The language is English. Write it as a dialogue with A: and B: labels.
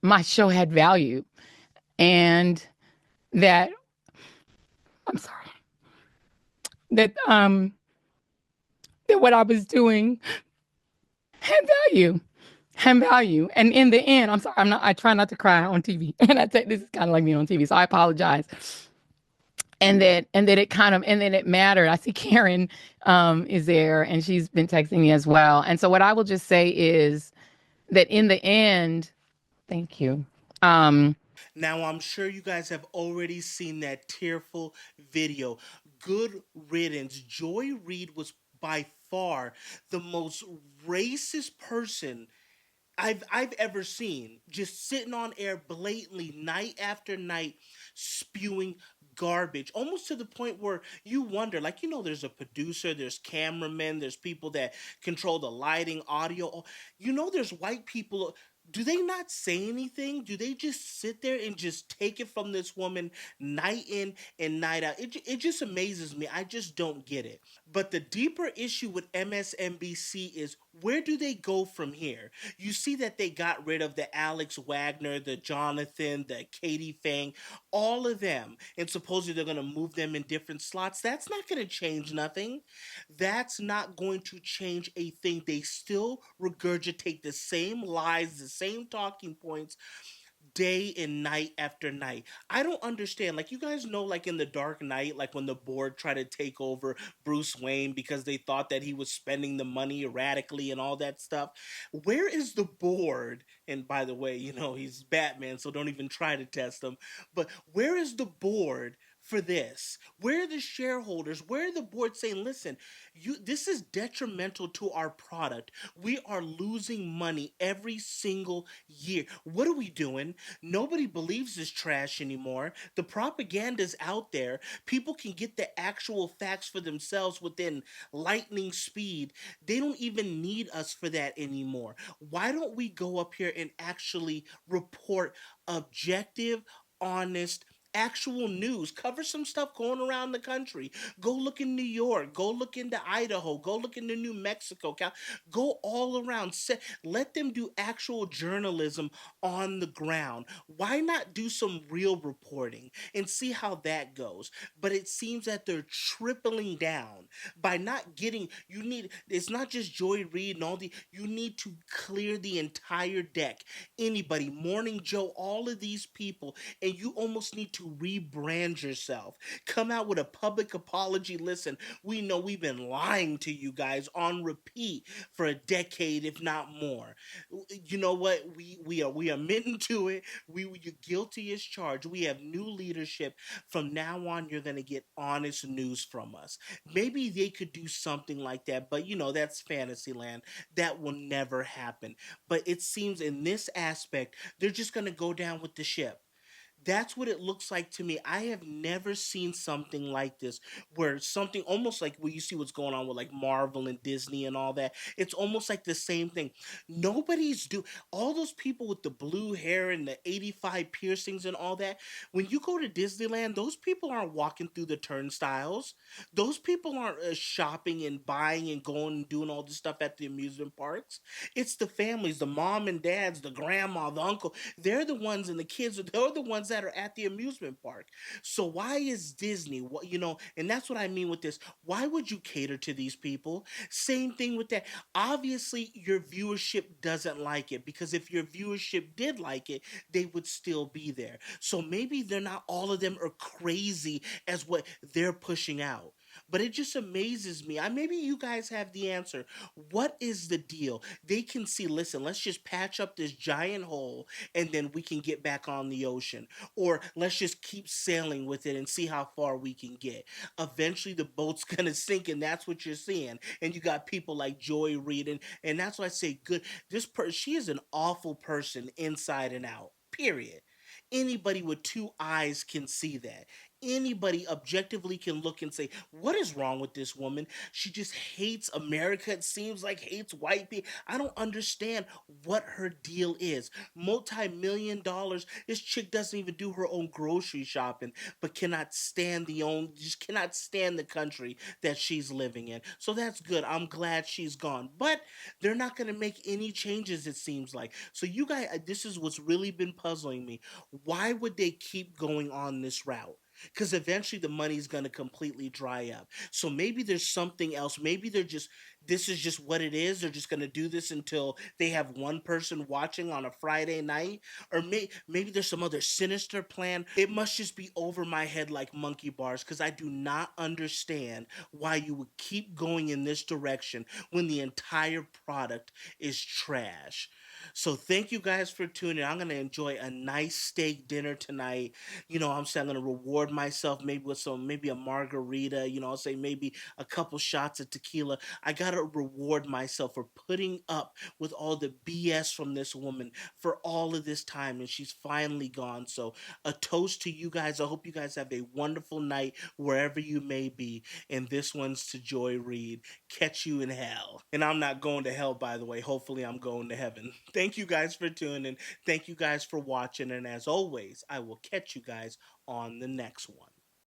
A: my show had value, and that I'm sorry, that that what I was doing had value. Had value. And in the end, I'm sorry, I try not to cry on TV. And I think this is kind of like being on TV. So I apologize. And that it kind of, and then it mattered. I see Karen is there, and she's been texting me as well. And so what I will just say is that in the end, thank you. Um,
B: Now, I'm sure you guys have already seen that tearful video. Good riddance. Joy Reid was by far the most racist person I've ever seen, just sitting on air blatantly night after night spewing garbage, almost to the point where you wonder, like, there's a producer, there's cameramen, there's people that control the lighting, audio, there's white people. Do they not say anything? Do they just sit there and just take it from this woman night in and night out? It just amazes me. I just don't get it. But the deeper issue with MSNBC is, where do they go from here? You see that they got rid of the Alex Wagner, the Jonathan, the Katie Fang, all of them, and supposedly they're going to move them in different slots. That's not going to change nothing. That's not going to change a thing. They still regurgitate the same lies, the same talking points, day and night after night. I don't understand. Like, you guys know, like in the Dark Knight, like when the board tried to take over Bruce Wayne because they thought that he was spending the money erratically and all that stuff. Where is the board? And by the way, he's Batman, so don't even try to test him. But where is the board for this? Where are the shareholders? Where are the board saying, listen, this is detrimental to our product. We are losing money every single year. What are we doing? Nobody believes this trash anymore. The propaganda's out there. People can get the actual facts for themselves within lightning speed. They don't even need us for that anymore. Why don't we go up here and actually report objective, honest, actual news? Cover some stuff going around the country. Go look in New York, go look into Idaho, go look into New Mexico, go all around. Let them do actual journalism on the ground. Why not do some real reporting and see how that goes? But it seems that they're tripling down by not getting. It's not just Joy Reid and all you need to clear the entire deck. Anybody, Morning Joe, all of these people, and you almost need to rebrand yourself. Come out with a public apology. Listen, we know we've been lying to you guys on repeat for a decade, if not more. You know what? We are admitting to it. You're guilty as charged. We have new leadership. From now on, you're gonna get honest news from us. Maybe they could do something like that, but that's fantasy land. That will never happen. But it seems in this aspect, they're just gonna go down with the ship. That's what it looks like to me. I have never seen something like this, where something almost like where you see what's going on with like Marvel and Disney and all that. It's almost like the same thing. Nobody's do All those people with the blue hair and the 85 piercings and all that. When you go to Disneyland, those people aren't walking through the turnstiles. Those people aren't shopping and buying and going and doing all this stuff at the amusement parks. It's the families, the mom and dads, the grandma, the uncle. They're the ones, and the kids, they're the ones that are at the amusement park. So why is Disney, and that's what I mean with this. Why would you cater to these people? Same thing with that. Obviously, your viewership doesn't like it, because if your viewership did like it, they would still be there. So maybe they're not all of them are crazy as what they're pushing out. But it just amazes me. Maybe you guys have the answer. What is the deal? They can see, listen, let's just patch up this giant hole and then we can get back on the ocean. Or let's just keep sailing with it and see how far we can get. Eventually the boat's gonna sink, and that's what you're seeing. And you got people like Joy Reid, and that's why I say good. She is an awful person inside and out. Period. Anybody with two eyes can see that. anybody objectively can look and say, what is wrong with this woman? She just hates America. It seems like hates white people. I don't understand what her deal is. Multi-million dollars. This chick doesn't even do her own grocery shopping, but just cannot stand the country that she's living in. So that's good. I'm glad she's gone. But they're not going to make any changes, it seems like. So you guys, this is what's really been puzzling me. Why would they keep going on this route? Because eventually the money's going to completely dry up. So maybe there's something else. Maybe this is just what it is. They're just going to do this until they have one person watching on a Friday night. Or maybe there's some other sinister plan. It must just be over my head like monkey bars, because I do not understand why you would keep going in this direction when the entire product is trash. So thank you guys for tuning in. I'm gonna enjoy a nice steak dinner tonight. I'm saying I'm gonna reward myself maybe with maybe a margarita. I'll say maybe a couple shots of tequila. I gotta reward myself for putting up with all the BS from this woman for all of this time, and she's finally gone. So a toast to you guys. I hope you guys have a wonderful night wherever you may be. And this one's to Joy Reid. Catch you in hell. And I'm not going to hell, by the way. Hopefully, I'm going to heaven. Thank you guys for tuning in. Thank you guys for watching. And as always, I will catch you guys on the next one.